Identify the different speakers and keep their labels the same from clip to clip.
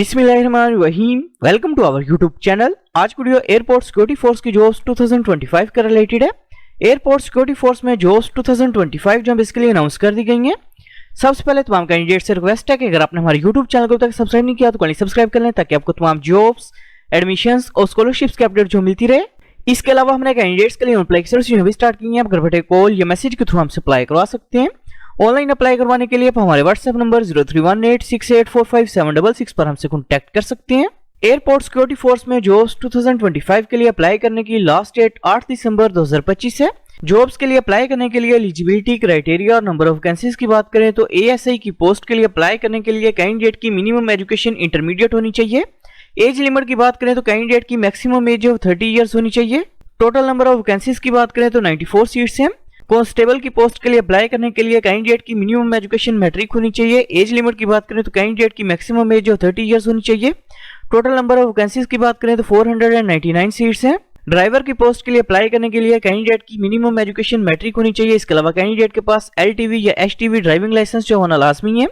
Speaker 1: बिस्मिल्लाहिर्रहमानिर्रहीम। Welcome to our YouTube channel. आज video airport security force की जॉब्स 2025 का रिलेटेड है। एयरपोर्ट सिक्योरिटी फोर्स में जॉब्स 2025 जो बेसिकली अनाउंस कर दी गई हैं। सबसे पहले तमाम कैंडिडेट से रिक्वेस्ट है कि अगर आपने हमारे यूट्यूब चैनल को तक सब्सक्राइब नहीं किया तो कल सब्सक्राइब कर लें ताकि आपको तमाम जॉब्स, एडमिशंस और स्कॉलरशिप्स के अपडेट जो मिलती रहे। इसके अलावा हमने कैंडिडेट्स के लिए अप्लाई भी स्टार्ट की है। आप घर बैठे कॉल या मैसेज के थ्रू हमसे अप्लाई करवा सकते हैं। ऑनलाइन अप्लाई करवाने के लिए आप हमारे व्हाट्सएप नंबर 0318684576 पर हमसे कॉन्टैक्ट कर सकते हैं। एयरपोर्ट सिक्योरिटी फोर्स में जॉब्स 2025 के लिए अप्लाई करने की लास्ट डेट 8 दिसंबर 2025 है। जॉब्स के लिए अप्लाई करने के लिए एलिजिबिलिटी क्राइटेरिया और नंबर ऑफ वैकेंसीज की बात करें तो एएसआई की पोस्ट के लिए अप्लाई करने के लिए कैंडिडेट की मिनिमम एजुकेशन इंटरमीडिएट होनी चाहिए। एज लिमिट की बात करें तो कैंडिडेट की मैक्सिमम एज ऑफ 30 ईयर्स होनी चाहिए। टोटल नंबर ऑफ वैकेंसीज की बात करें तो 94 सीट्स हैं। कांस्टेबल की पोस्ट के लिए अप्लाई करने के लिए कैंडिडेट की मिनिमम एजुकेशन मैट्रिक होनी चाहिए। एज लिमिट की बात करें तो कैंडिडेट की मैक्सिमम एज 30 इयर्स होनी चाहिए। टोटल नंबर ऑफ वैकेंसीज की बात करें तो 499 सीट्स हैं। ड्राइवर की पोस्ट के लिए अप्लाई करने के लिए कैंडिडेट की मिनिमम एजुकेशन मैट्रिक होनी चाहिए। इसके अलावा कैंडिडेट के पास LTV या HTV ड्राइविंग लाइसेंस जो होना लाजमी है।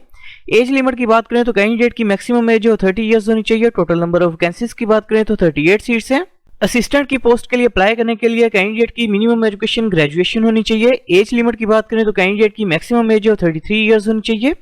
Speaker 1: एज लिमिट की बात करें तो कैंडिडेट की मैक्सिमम एज 30 इयर्स होनी चाहिए। टोटल नंबर ऑफ वैकेंसीज की बात करें तो 38 सीट्स हैं। असिस्टेंट की पोस्ट के लिए अप्लाई करने के लिए कैंडिडेट की मिनिमम एजुकेशन ग्रेजुएशन होनी चाहिए। एज लिमिट की बात करें तो कैंडिडेट की मैक्सिमम एज 33 इयर्स होनी चाहिए।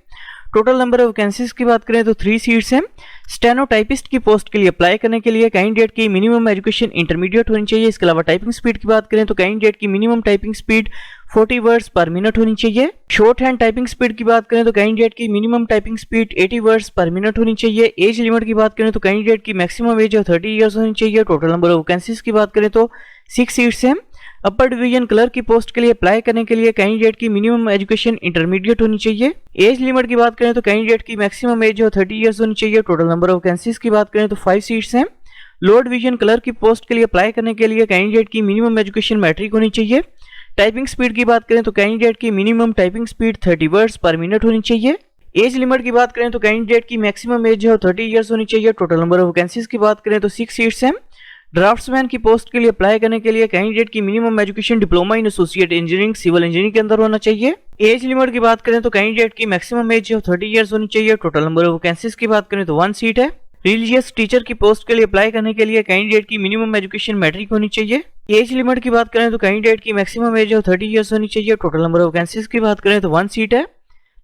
Speaker 1: टोटल नंबर ऑफ वैकेंसीज की बात करें तो 3 सीट्स हैं। स्टेनोटाइपिस्ट की पोस्ट के लिए अप्लाई करने के लिए कैंडिडेट की मिनिमम एजुकेशन इंटरमीडिएट होनी चाहिए। इसके अलावा टाइपिंग स्पीड की बात करें तो कैंडिडेट की मिनिमम टाइपिंग स्पीड 40 वर्ड्स पर मिनट होनी चाहिए। शॉर्ट हैंड टाइपिंग स्पीड की बात करें तो कैंडिडेट की मिनिमम टाइपिंग स्पीड 80 वर्ड्स पर मिनट होनी चाहिए। एज लिमिट की बात करें तो कैंडिडेट की मैक्सिमम एज 30 इयर्स होनी चाहिए। टोटल नंबर ऑफ वैकेंसीज की बात करें तो 6 सीट्स हैं। अपर डिवीजन क्लर्क की पोस्ट के लिए अप्लाई करने के लिए कैंडिडेट की मिनिमम एजुकेशन इंटरमीडिएट होनी चाहिए। एज लिमिट की बात करें तो कैंडिडेट की मैक्सिमम एज 30 इयर्स होनी चाहिए। टोटल नंबर ऑफ वैकेंसीज की बात करें तो 5 सीट्स हैं। लोअर डिवीजन क्लर्क की पोस्ट के लिए अप्लाई करने के लिए कैंडिडेट की मिनिमम एजुकेशन मैट्रिक होनी चाहिए। टाइपिंग स्पीड की बात करें तो कैंडिडेट की मिनिमम टाइपिंग स्पीड 30 वर्ड्स पर मिनट होनी चाहिए। एज लिमिट की बात करें तो कैंडिडेट की मैक्सिमम एज 30 इयर्स होनी चाहिए। टोटल नंबर ऑफ वैकेंसीज की बात करें तो 6 सीट्स हैं। ड्राफ्ट्समैन की पोस्ट के लिए अप्लाई करने के लिए कैंडिडेट की minimum education diploma in associate engineering civil engineering के अंदर होना चाहिए। एज लिमिट की बात करें तो कैंडिडेट की मैक्सिमम एज 30 इयर्स होनी चाहिए। टोटल नंबर ऑफ वैकेंसीज की बात करें तो 1 सीट है। रिलीजियस टीचर की पोस्ट के लिए अप्लाई करने के लिए कैंडिडेट की मिनिमम एजुकेशन मैट्रिक होनी चाहिए। एज लिमिट की बात करें तो कैंडिडेट की मैक्सिमम एज 30 इयर्स होनी चाहिए। टोटल नंबर ऑफ वैकेंसीज की बात करें तो 1 सीट है।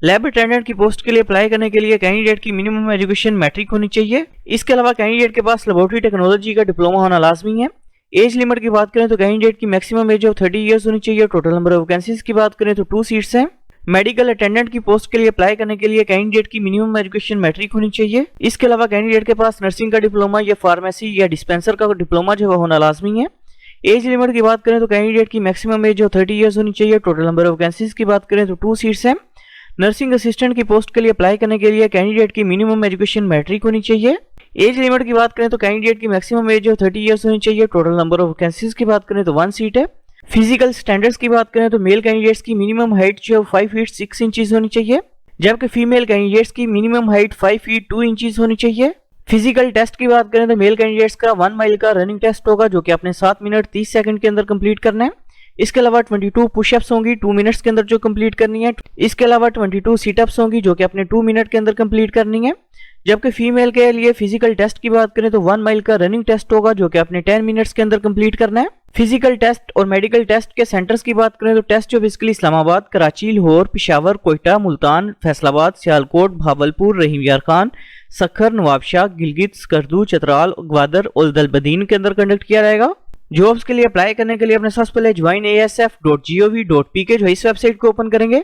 Speaker 1: लैब अटेंडेंट की पोस्ट के लिए अप्लाई करने के लिए कैंडिडेट की मिनिमम एजुकेशन मैट्रिक होनी चाहिए। इसके अलावा कैंडिडेट के पास लेबोरेटरी टेक्नोलॉजी का डिप्लोमा होना लाजमी है। एज लिमिट की बात करें तो कैंडिडेट की मैक्सिमम एज 30 इयर्स होनी चाहिए। टोटल नंबर ऑफ वैकेंसीज की बात करें तो 2 सीट्स हैं। मेडिकल अटेंडेंट की पोस्ट के लिए अप्लाई करने के लिए कैंडिडेट की मिनिमम एजुकेशन मैट्रिक होनी चाहिए। इसके अलावा कैंडिडेट के पास नर्सिंग का डिप्लोमा या फार्मेसी या डिस्पेंसर का डिप्लोमा जो होना लाजमी है। एज लिमिट की बात करें तो कैंडिडेट की मैक्सिमम एज 30 इयर्स होनी चाहिए। टोटल नंबर ऑफ वैकेंसीज की बात करें तो 2 सीट्स हैं। नर्सिंग असिस्टेंट की पोस्ट के लिए अप्लाई करने के लिए कैंडिडेट की मिनिमम एजुकेशन मैट्रिक होनी चाहिए। एज लिमिट की बात करें तो कैंडिडेट की मैक्सिमम एज 30 इयर्स होनी चाहिए। टोटल नंबर ऑफ वैकेंसीज की बात करें तो 1 सीट है। फिजिकल स्टैंडर्ड्स की बात करें तो मेल कैंडिडेट्स की मिनिमम हाइट जो 5 फीट 6 इंचेस होनी चाहिए, जबकि फीमेल कैंडिडेट्स की मिनिमम हाइट 5 फीट 2 इंचेस होनी चाहिए। फिजिकल टेस्ट की बात करें तो मेल कैंडिडेट्स का 1 माइल का रनिंग टेस्ट होगा जो कि आपने 7 मिनट 30 सेकंड के अंदर कंप्लीट करना है। इसके अलावा 22 पुशअप्स होंगी 2 मिनट्स के अंदर जो कंप्लीट करनी है। इसके अलावा 22 सीटअप्स होंगी जो कि आपने 2 मिनट के अंदर कंप्लीट करनी है। जबकि फीमेल के लिए फिजिकल टेस्ट की बात करें तो 1 माइल का रनिंग टेस्ट होगा जो कि आपने 10 मिनट्स के अंदर कंप्लीट करना है। फिजिकल टेस्ट और मेडिकल टेस्ट के सेंटर्स की बात करें तो टेस्ट जो बेसिकली इस्लामाबाद, कराची, लाहौर, पेशावर, कोयटा, मुल्तान, फैसलाबाद, सियालकोट, भावलपुर, रहीम यार खान, सखर, नवाबशाह, गिलगित, स्कर्दू, चतराल, ग्वादर और दलबदीन के अंदर कंडक्ट किया जाएगा। जॉब्स के लिए अप्लाई करने के लिए अपने सबसे पहले joinasf.gov.pk जो इस वेबसाइट को ओपन करेंगे।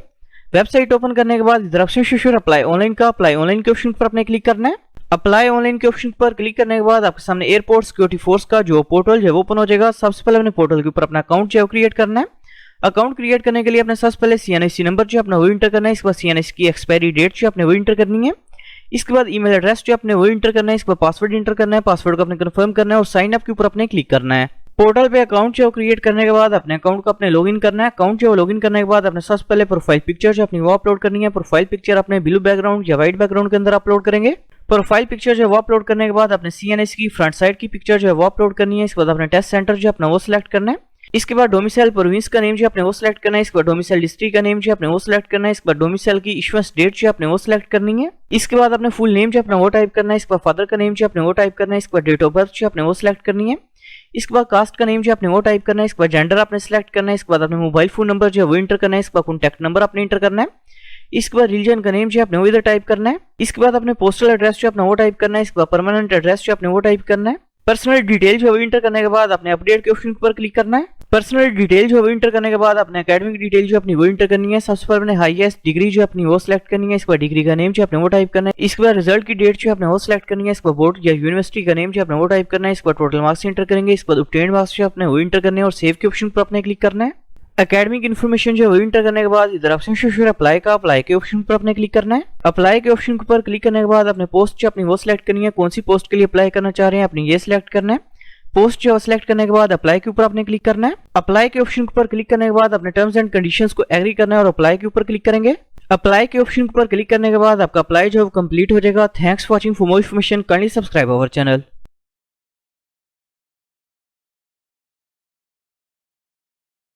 Speaker 1: वेबसाइट ओपन करने के बाद इधर ऑप्शन शो अप्लाई ऑनलाइन का अप्लाई ऑनलाइन के ऑप्शन पर अपने क्लिक करना है। अप्लाई ऑनलाइन के ऑप्शन पर क्लिक करने के बाद आपके सामने एयरपोर्ट सिक्योरिटी फोर्स का जो पोर्टल जो ओपन हो जाएगा। सबसे पहले अपने पोर्टल के ऊपर अपना अकाउंट जो क्रिएट करना है। अकाउंट क्रिएट करने के लिए अपने सबसे पहले CNIC नंबर जो अपना वो इंटर करना है। इसके बाद CNIC की एक्सपायरी डेट जो अपने वो इंटर करनी है। इसके बाद ईमेल एड्रेस जो अपने वो इंटर करना है। इसके बाद पासवर्ड इंटर करना है। पासवर्ड को अपने कंफर्म करना है और साइन अप के ऊपर अपने क्लिक करना है। पोर्टल पे अकाउंट जो क्रिएट करने के बाद अपने अकाउंट को अपने लॉगिन करना है। अकाउंट जो लॉगिन करने के बाद अपने सबसे पहले प्रोफाइल पिक्चर जो अपनी वो अपलोड करनी है। प्रोफाइल पिक्चर अपने ब्लू बैकग्राउंड या व्हाइट बैकग्राउंड के अंदर अपलोड करेंगे। प्रोफाइल पिक्चर जो है वो अपलोड करने के बाद अपने CNIC की फ्रंट साइड की पिक्चर जो है वो अपलोड करनी है। इसके बाद अपने टेस्ट सेंटर जो अपना वो सिलेक्ट करना है। इसके बाद डोमिसाइल प्रोविंस का नेम जो आपने वो सिलेक्ट करना है। इसके बाद डोमिसाइल डिस्ट्रिक्ट का नेम जो आपने वो सिलेक्ट करना है। इसके बाद डोमिसाइल की इश्यूएंस डेट जो आपने वो सिलेक्ट करनी है। इसके बाद अपने फुल नेम जो आपने वो टाइप करना है। इसके बाद फादर का नेम जो आपने वो टाइप करना है। इसके बाद डेट ऑफ बर्थ जो आपने वो सिलेक्ट करनी है। इसके बाद कास्ट का नेम जो आपने वो टाइप करना है। इसके बाद जेंडर आपने सिलेक्ट करना है। इसके बाद अपने मोबाइल फोन नंबर जो है वो इंटर करना है। इसके बाद कॉन्टैक्ट नंबर आपने इंटर करना है। इसके बाद रिलीजन का नेम जो आपने वो इधर टाइप करना है। इसके बाद अपने पोस्टल एड्रेस जो आपने वो टाइप करना है। इसके बाद परमानेंट एड्रेस जो आपने वो टाइप करना है। पर्सनल डिटेल जो है इंटर करने के बाद अपने अपडेट के ऑप्शन पर क्लिक करना है। पर्सनल डिटेल जो है इंटर करने के बाद अपने एकेडमिक डिटेल जो अपनी वो इंटर करनी है। सबसे पहले अपने हाईएस्ट डिग्री जो अपनी वो सिलेक्ट करनी है। इसके बाद डिग्री का नेम जो आपने वो टाइप करना है। इसके बाद रिजल्ट की डेट जो आपने वो सिलेक्ट करनी है। इसके बाद बोर्ड या यूनिवर्सिटी का नेम जो आपने वो टाइप करना है। इसके बाद टोटल मार्क्स इंटर करेंगे। इसके बाद ऑब्टेन्ड मार्क्स जो आपने वो इंटर करने हैं और सेव के ऑप्शन पर अपने क्लिक करना है। एकेडमिक इन्फॉर्मेशन जो है वो इंटर करने के बाद इधर ऑप्शन शो अप्लाई का अप्लाई के ऑप्शन पर अपने क्लिक करना है। अप्लाई के ऑप्शन पर क्लिक करने के बाद अपने पोस्ट जो अपनी वो सिलेक्ट करनी है। कौन सी पोस्ट के लिए अप्लाई करना चाह रहे हैं अपने ये सिलेक्ट करना है। पोस्ट जो सिलेक्ट करने के बाद अप्लाई के ऊपर आपने क्लिक करना है। अप्लाई के ऑप्शन पर क्लिक करने के बाद अपने टर्म्स एंड कंडीशंस को एग्री करना है और अप्लाई के ऊपर क्लिक करेंगे। अप्लाई के ऑप्शन पर क्लिक करने के बाद आपका अप्लाई जो कंप्लीट हो जाएगा। Thanks for watching. For more information kindly subscribe our channel.